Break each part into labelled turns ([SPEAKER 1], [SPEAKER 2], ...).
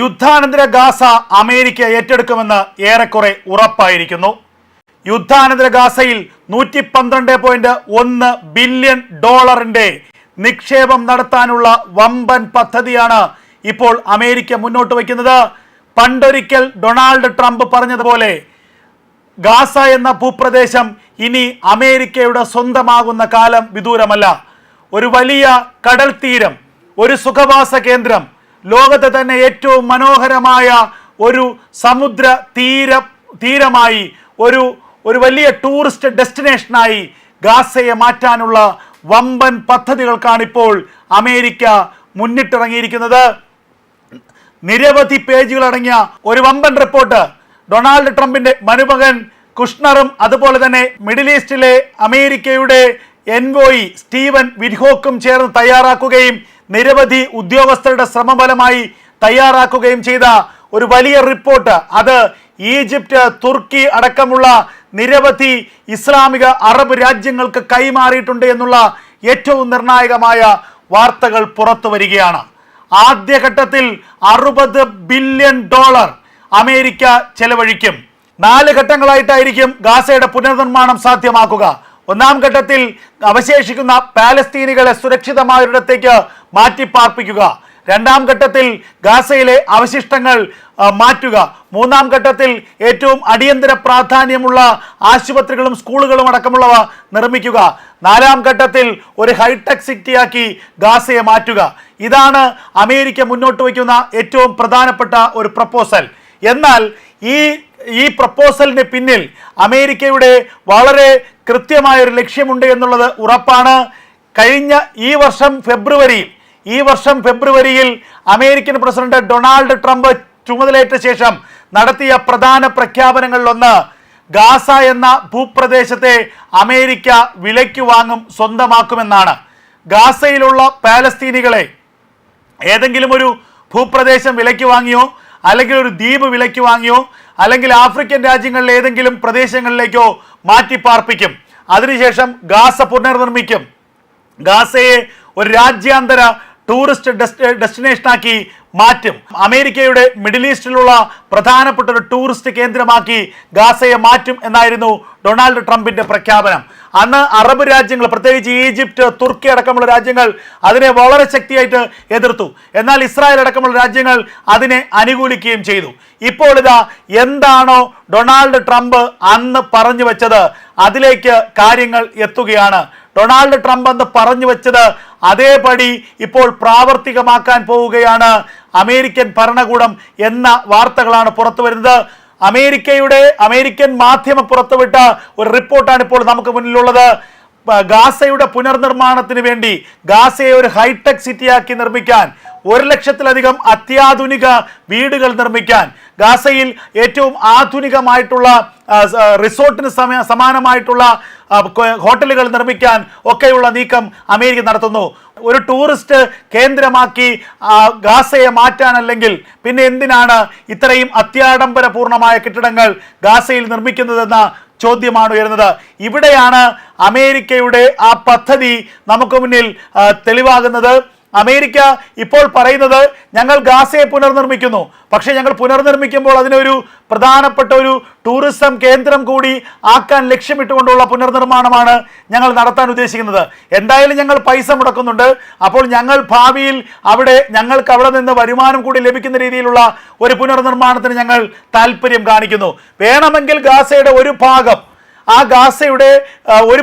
[SPEAKER 1] യുദ്ധാനന്തര Gaza America ഏറ്റെടുക്കുമെന്ന് ഏറെക്കുറെ ഉറപ്പായിരിക്കുന്നു. യുദ്ധാനന്തര ഗാസയിൽ 112.1 billion ഡോളറിന്റെ നിക്ഷേപം നടത്താനുള്ള വമ്പൻ പദ്ധതിയാണ് ഇപ്പോൾ അമേരിക്ക മുന്നോട്ട് വയ്ക്കുന്നത്. പണ്ടൊരിക്കൽ ഡൊണാൾഡ് ട്രംപ് പറഞ്ഞതുപോലെ ഗാസ എന്ന ഭൂപ്രദേശം ഇനി അമേരിക്കയുടെ സ്വന്തമാകുന്ന കാലം വിദൂരമല്ല. ഒരു വലിയ കടൽ തീരം, ഒരു സുഖവാസ കേന്ദ്രം, ലോകത്തെ തന്നെ ഏറ്റവും മനോഹരമായ ഒരു സമുദ്ര തീരമായി ഒരു വലിയ ടൂറിസ്റ്റ് ഡെസ്റ്റിനേഷനായി ഗാസയെ മാറ്റാനുള്ള വമ്പൻ പദ്ധതികൾക്കാണിപ്പോൾ അമേരിക്ക മുന്നിട്ടിറങ്ങിയിരിക്കുന്നത്. നിരവധി പേജുകൾ അടങ്ങിയ ഒരു വമ്പൻ റിപ്പോർട്ട് ഡൊണാൾഡ് ട്രംപിന്റെ മരുമകൻ കുഷ്ണറും അതുപോലെ തന്നെ മിഡിൽ ഈസ്റ്റിലെ അമേരിക്കയുടെ എൻവോയി സ്റ്റീവൻ വിറ്റ്ഹോക്കും ചേർന്ന് തയ്യാറാക്കുകയും നിരവധി ഉദ്യോഗസ്ഥരുടെ ശ്രമഫലമായി തയ്യാറാക്കുകയും ചെയ്ത ഒരു വലിയ റിപ്പോർട്ട്, അത് ഈജിപ്റ്റ്, തുർക്കി അടക്കമുള്ള നിരവധി ഇസ്ലാമിക അറബ് രാജ്യങ്ങൾക്ക് കൈമാറിയിട്ടുണ്ട് എന്നുള്ള ഏറ്റവും നിർണായകമായ വാർത്തകൾ പുറത്തു വരികയാണ്. ആദ്യഘട്ടത്തിൽ $60 ബില്യൺ അമേരിക്ക ചെലവഴിക്കും. 4 ഘട്ടങ്ങളായിട്ടായിരിക്കും ഗാസയുടെ പുനർനിർമ്മാണം സാധ്യമാക്കുക. ഒന്നാം ഘട്ടത്തിൽ അവശേഷിക്കുന്ന പാലസ്തീനികളെ സുരക്ഷിതമായൊരിടത്തേക്ക് മാറ്റിപ്പാർപ്പിക്കുക. രണ്ടാം ഘട്ടത്തിൽ ഗാസയിലെ അവശിഷ്ടങ്ങൾ മാറ്റുക. മൂന്നാം ഘട്ടത്തിൽ ഏറ്റവും അടിയന്തര പ്രാധാന്യമുള്ള ആശുപത്രികളും സ്കൂളുകളും അടക്കമുള്ളവ നിർമ്മിക്കുക. നാലാം ഘട്ടത്തിൽ ഒരു ഹൈടെക് സിറ്റിയാക്കി ഗാസയെ മാറ്റുക. ഇതാണ് അമേരിക്ക മുന്നോട്ട് വയ്ക്കുന്ന ഏറ്റവും പ്രധാനപ്പെട്ട ഒരു പ്രപ്പോസൽ. എന്നാൽ ഈ പ്രപ്പോസലിന് പിന്നിൽ അമേരിക്കയുടെ വളരെ കൃത്യമായൊരു ലക്ഷ്യമുണ്ട് എന്നുള്ളത് ഉറപ്പാണ്. കഴിഞ്ഞ ഈ വർഷം ഫെബ്രുവരിയിൽ അമേരിക്കൻ പ്രസിഡന്റ് ഡൊണാൾഡ് ട്രംപ് ചുമതലയേറ്റ ശേഷം നടത്തിയ പ്രധാന പ്രഖ്യാപനങ്ങളിലൊന്ന് ഗാസ എന്ന ഭൂപ്രദേശത്തെ അമേരിക്ക വിലയ്ക്ക് വാങ്ങും, സ്വന്തമാക്കുമെന്നാണ്. ഗാസയിലുള്ള പാലസ്തീനികളെ ഏതെങ്കിലും ഒരു ഭൂപ്രദേശം വിലയ്ക്ക് വാങ്ങിയോ, അല്ലെങ്കിൽ ഒരു ദ്വീപ് വിലയ്ക്ക് വാങ്ങിയോ, അല്ലെങ്കിൽ ആഫ്രിക്കൻ രാജ്യങ്ങളിലെ ഏതെങ്കിലും പ്രദേശങ്ങളിലേക്കോ മാറ്റിപ്പാർപ്പിക്കും. അതിനുശേഷം ഗാസ പുനർനിർമ്മിക്കും. ഗാസയെ ഒരു രാജ്യാന്തര ടൂറിസ്റ്റ് ഡെസ്റ്റിനേഷനാക്കി മാറ്റും. അമേരിക്കയുടെ മിഡിൽ ഈസ്റ്റിലുള്ള പ്രധാനപ്പെട്ട ഒരു ടൂറിസ്റ്റ് കേന്ദ്രമാക്കി ഗാസയെ മാറ്റും എന്നായിരുന്നു ഡൊണാൾഡ് ട്രംപിന്റെ പ്രഖ്യാപനം. അന്ന് അറബ് രാജ്യങ്ങൾ, പ്രത്യേകിച്ച് ഈജിപ്റ്റ്, തുർക്കി അടക്കമുള്ള രാജ്യങ്ങൾ അതിനെ വളരെ ശക്തിയായിട്ട് എതിർത്തു. എന്നാൽ ഇസ്രായേൽ അടക്കമുള്ള രാജ്യങ്ങൾ അതിനെ അനുകൂലിക്കുകയും ചെയ്തു. ഇപ്പോൾ ഇതാ എന്താണോ ഡൊണാൾഡ് ട്രംപ് അന്ന് പറഞ്ഞു വെച്ചത് അതിലേക്ക് കാര്യങ്ങൾ എത്തുകയാണ്. ഡൊണാൾഡ് ട്രംപ് അന്ന് പറഞ്ഞു വെച്ചത് അതേപടി ഇപ്പോൾ പ്രാവർത്തികമാക്കാൻ പോവുകയാണ് അമേരിക്കൻ ഭരണകൂടം എന്ന വാർത്തകളാണ് പുറത്തു വരുന്നത്. അമേരിക്കൻ മാധ്യമം പുറത്തുവിട്ട ഒരു റിപ്പോർട്ടാണ് ഇപ്പോൾ നമുക്ക് മുന്നിലുള്ളത്. ഗാസയുടെ പുനർനിർമ്മാണത്തിന് വേണ്ടി ഗാസയെ ഒരു ഹൈടെക് സിറ്റിയാക്കി നിർമ്മിക്കാൻ, 1,00,000-ലധികം അത്യാധുനിക വീടുകൾ നിർമ്മിക്കാൻ, ഗാസയിൽ ഏറ്റവും ആധുനികമായിട്ടുള്ള റിസോർട്ടിന് സമാനമായിട്ടുള്ള ഹോട്ടലുകൾ നിർമ്മിക്കാൻ ഒക്കെയുള്ള നീക്കം അമേരിക്ക നടത്തുന്നു. ഒരു ടൂറിസ്റ്റ് കേന്ദ്രമാക്കി ഗാസയെ മാറ്റാനല്ലെങ്കിൽ പിന്നെ എന്തിനാണ് ഇത്രയും അത്യാഡംബരപൂർണമായ കെട്ടിടങ്ങൾ ഗാസയിൽ നിർമ്മിക്കുന്നതെന്ന ചോദ്യമാണ് ഉയരുന്നത്. ഇവിടെയാണ് അമേരിക്കയുടെ ആ പദ്ധതി നമുക്ക് മുന്നിൽ തെളിവാകുന്നത്. അമേരിക്ക ഇപ്പോൾ പറയുന്നത് ഞങ്ങൾ ഗാസയെ പുനർനിർമ്മിക്കുന്നു, പക്ഷേ ഞങ്ങൾ പുനർനിർമ്മിക്കുമ്പോൾ അതിനൊരു പ്രധാനപ്പെട്ട ഒരു ടൂറിസം കേന്ദ്രം കൂടി ആക്കാൻ ലക്ഷ്യമിട്ടുകൊണ്ടുള്ള പുനർനിർമ്മാണമാണ് ഞങ്ങൾ നടത്താൻ ഉദ്ദേശിക്കുന്നത്. എന്തായാലും ഞങ്ങൾ പൈസ മുടക്കുന്നുണ്ട്, അപ്പോൾ ഞങ്ങൾ ഭാവിയിൽ ഞങ്ങൾക്ക് അവിടെ നിന്ന് വരുമാനം കൂടി ലഭിക്കുന്ന രീതിയിലുള്ള ഒരു പുനർനിർമ്മാണത്തിന് ഞങ്ങൾ താല്പര്യം കാണിക്കുന്നു. വേണമെങ്കിൽ ഗാസയുടെ ഒരു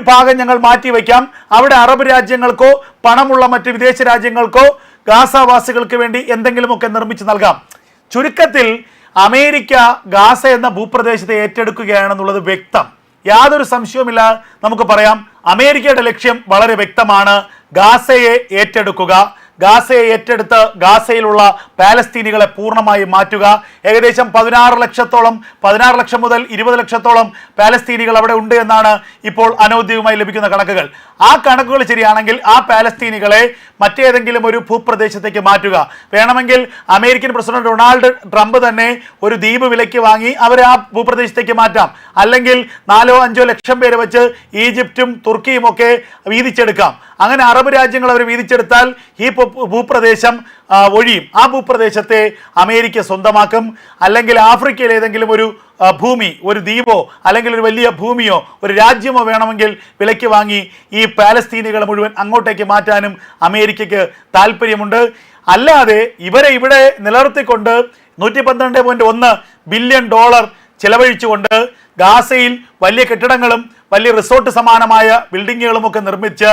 [SPEAKER 1] ഭാഗം ഞങ്ങൾ മാറ്റിവെക്കാം. അവിടെ അറബ് രാജ്യങ്ങൾക്കോ പണമുള്ള മറ്റ് വിദേശ രാജ്യങ്ങൾക്കോ ഗാസവാസികൾക്ക് വേണ്ടി എന്തെങ്കിലുമൊക്കെ നിർമ്മിച്ച് നൽകാം. ചുരുക്കത്തിൽ അമേരിക്ക ഗാസ എന്ന ഭൂപ്രദേശത്തെ ഏറ്റെടുക്കുകയാണെന്നുള്ളത് വ്യക്തം. യാതൊരു സംശയവുമില്ല, നമുക്ക് പറയാം അമേരിക്കയുടെ ലക്ഷ്യം വളരെ വ്യക്തമാണ്. ഗാസയെ ഏറ്റെടുക്കുക, ഗാസയെ ഏറ്റെടുത്ത് ഗാസയിലുള്ള പാലസ്തീനികളെ പൂർണ്ണമായും മാറ്റുക. ഏകദേശം 16 ലക്ഷം മുതൽ 20 ലക്ഷത്തോളം പാലസ്തീനികൾ അവിടെ ഉണ്ട് എന്നാണ് ഇപ്പോൾ അനൗദ്യോഗികമായി ലഭിക്കുന്ന കണക്കുകൾ. ആ കണക്കുകൾ ശരിയാണെങ്കിൽ ആ പാലസ്തീനികളെ മറ്റേതെങ്കിലും ഒരു ഭൂപ്രദേശത്തേക്ക് മാറ്റുക. വേണമെങ്കിൽ അമേരിക്കൻ പ്രസിഡന്റ് ഡൊണാൾഡ് ട്രംപ് തന്നെ ഒരു ദ്വീപ് വിലയ്ക്ക് വാങ്ങി അവരെ ആ ഭൂപ്രദേശത്തേക്ക് മാറ്റാം. അല്ലെങ്കിൽ 4-5 ലക്ഷം പേര് വെച്ച് ഈജിപ്തും തുർക്കിയും ഒക്കെ വീതിച്ചെടുക്കാം. അങ്ങനെ അറബ് രാജ്യങ്ങൾ അവർ വീതിച്ചെടുത്താൽ ഈ ഭൂപ്രദേശം ഒഴിയും. ആ ഭൂപ്രദേശത്തെ അമേരിക്ക സ്വന്തമാക്കും. അല്ലെങ്കിൽ ആഫ്രിക്കയിൽ ഏതെങ്കിലും ഒരു ഭൂമി, ഒരു ദ്വീപോ അല്ലെങ്കിൽ ഒരു വലിയ ഭൂമിയോ ഒരു രാജ്യമോ വേണമെങ്കിൽ വിലയ്ക്ക് വാങ്ങി ഈ പാലസ്തീനികളെ മുഴുവൻ അങ്ങോട്ടേക്ക് മാറ്റാനും അമേരിക്കയ്ക്ക് താല്പര്യമുണ്ട്. അല്ലാതെ ഇവരെ ഇവിടെ നിലനിർത്തിക്കൊണ്ട് $112.1 ബില്യൺ ചെലവഴിച്ചുകൊണ്ട് ഗാസയിൽ വലിയ കെട്ടിടങ്ങളും വലിയ റിസോർട്ട് സമാനമായ ബിൽഡിങ്ങുകളും ഒക്കെ നിർമ്മിച്ച്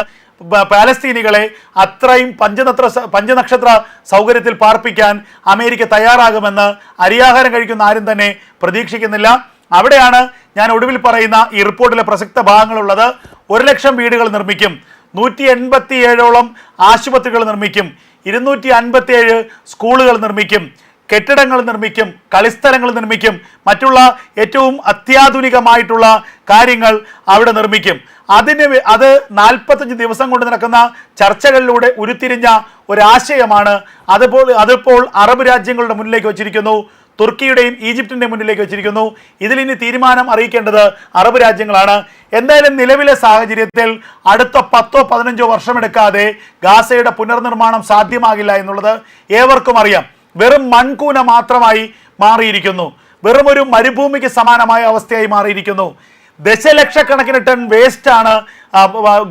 [SPEAKER 1] പാലസ്തീനികളെ അത്രയും പഞ്ചനക്ഷത്ര സൗകര്യത്തിൽ പാർപ്പിക്കാൻ അമേരിക്ക തയ്യാറാകുമെന്ന് അരിയാഹാരം കഴിക്കുന്ന ആരും തന്നെ പ്രതീക്ഷിക്കുന്നില്ല. അവിടെയാണ് ഞാൻ ഒടുവിൽ പറയുന്ന ഈ റിപ്പോർട്ടിലെ പ്രസക്ത ഭാഗങ്ങളുള്ളത്. 1 ലക്ഷം വീടുകൾ നിർമ്മിക്കും, 187ഓളം ആശുപത്രികൾ നിർമ്മിക്കും, 257 സ്കൂളുകൾ നിർമ്മിക്കും, കെട്ടിടങ്ങൾ നിർമ്മിക്കും, കളിസ്ഥലങ്ങൾ നിർമ്മിക്കും, മറ്റുള്ള ഏറ്റവും അത്യാധുനികമായിട്ടുള്ള കാര്യങ്ങൾ അവിടെ നിർമ്മിക്കും. അത് 45 ദിവസം കൊണ്ട് നടക്കുന്ന ചർച്ചകളിലൂടെ ഉരുത്തിരിഞ്ഞ ഒരാശയമാണ്. അതിപ്പോൾ അറബ് രാജ്യങ്ങളുടെ മുന്നിലേക്ക് വച്ചിരിക്കുന്നു, തുർക്കിയുടെയും ഈജിപ്തിന്റെ മുന്നിലേക്ക് വെച്ചിരിക്കുന്നു. ഇതിലിനി തീരുമാനം അറിയിക്കേണ്ടത് അറബ് രാജ്യങ്ങളാണ്. എന്തായാലും നിലവിലെ സാഹചര്യത്തിൽ അടുത്ത 10-15 വർഷമെടുക്കാതെ ഗാസയുടെ പുനർനിർമ്മാണം സാധ്യമാകില്ല എന്നുള്ളത് ഏവർക്കും അറിയാം. വെറും മൺകൂന മാത്രമായി മാറിയിരിക്കുന്നു, വെറും ഒരു മരുഭൂമിക്ക് സമാനമായ അവസ്ഥയായി മാറിയിരിക്കുന്നു. ദശലക്ഷക്കണക്കിന് ടൺ വേസ്റ്റാണ്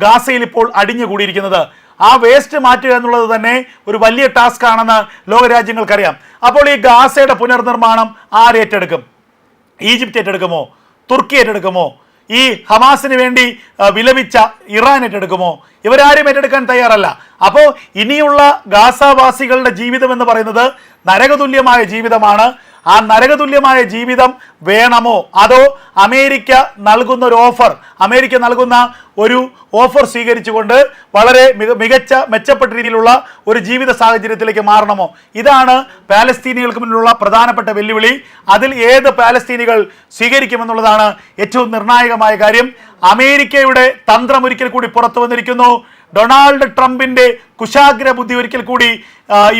[SPEAKER 1] ഗാസയിൽ ഇപ്പോൾ അടിഞ്ഞുകൂടിയിരിക്കുന്നത്. ആ വേസ്റ്റ് മാറ്റുക എന്നുള്ളത് തന്നെ ഒരു വലിയ ടാസ്ക് ആണെന്ന് ലോകരാജ്യങ്ങൾക്കറിയാം. അപ്പോൾ ഈ ഗാസയുടെ പുനർനിർമ്മാണം ആരേറ്റെടുക്കും? ഈജിപ്ത് ഏറ്റെടുക്കുമോ? തുർക്കി ഏറ്റെടുക്കുമോ? ഈ ഹമാസിന് വേണ്ടി വിലപിച്ച ഇറാൻ ഏറ്റെടുക്കുമോ? ഇവരാരും ഏറ്റെടുക്കാൻ തയ്യാറല്ല. അപ്പോൾ ഇനിയുള്ള ഗാസാവാസികളുടെ ജീവിതം എന്ന് പറയുന്നത് നരകതുല്യമായ ജീവിതമാണ്. ആ നരകതുല്യമായ ജീവിതം വേണമോ, അതോ അമേരിക്ക നൽകുന്ന ഒരു ഓഫർ സ്വീകരിച്ചുകൊണ്ട് വളരെ മെച്ചപ്പെട്ട രീതിയിലുള്ള ഒരു ജീവിത സാഹചര്യത്തിലേക്ക് മാറണമോ? ഇതാണ് പാലസ്തീനികൾക്ക് മുന്നിലുള്ള പ്രധാനപ്പെട്ട വെല്ലുവിളി. അതിൽ ഏത് പാലസ്തീനികൾ സ്വീകരിക്കുമെന്നുള്ളതാണ് ഏറ്റവും നിർണായകമായ കാര്യം. അമേരിക്കയുടെ തന്ത്രം ഒരിക്കൽ കൂടി പുറത്തു വന്നിരിക്കുന്നു. ഡൊണാൾഡ് ട്രംപിന്റെ കുശാഗ്ര ബുദ്ധി ഒരിക്കൽ കൂടി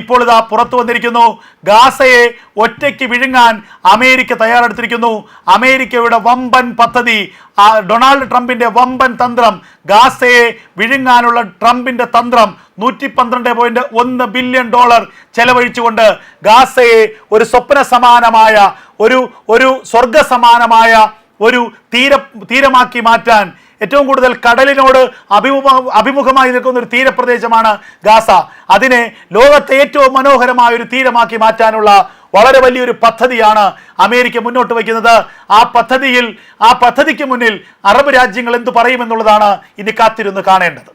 [SPEAKER 1] ഇപ്പോൾ ഇതാ പുറത്തു വന്നിരിക്കുന്നു. ഗാസയെ ഒറ്റയ്ക്ക് വിഴുങ്ങാൻ അമേരിക്ക തയ്യാറെടുത്തിരിക്കുന്നു. അമേരിക്കയുടെ വമ്പൻ പദ്ധതി, ഡൊണാൾഡ് ട്രംപിന്റെ വമ്പൻ തന്ത്രം, ഗാസയെ വിഴുങ്ങാനുള്ള ട്രംപിന്റെ തന്ത്രം, $112.1 ബില്യൺ ചെലവഴിച്ചുകൊണ്ട് ഗാസയെ ഒരു സ്വപ്ന സമാനമായ ഒരു സ്വർഗ സമാനമായ ഒരു തീരമാക്കി മാറ്റാൻ, ഏറ്റവും കൂടുതൽ കടലിനോട് അഭിമുഖമായി നിൽക്കുന്ന ഒരു തീരപ്രദേശമാണ് ഗാസ. അതിനെ ലോകത്തെ ഏറ്റവും മനോഹരമായ ഒരു തീരമാക്കി മാറ്റാനുള്ള വളരെ വലിയൊരു പദ്ധതിയാണ് അമേരിക്ക മുന്നോട്ട് വയ്ക്കുന്നത്. ആ പദ്ധതിക്ക് മുന്നിൽ അറബ് രാജ്യങ്ങൾ എന്തു പറയുമെന്നുള്ളതാണ് ഇനി കാത്തിരുന്ന് കാണേണ്ടത്.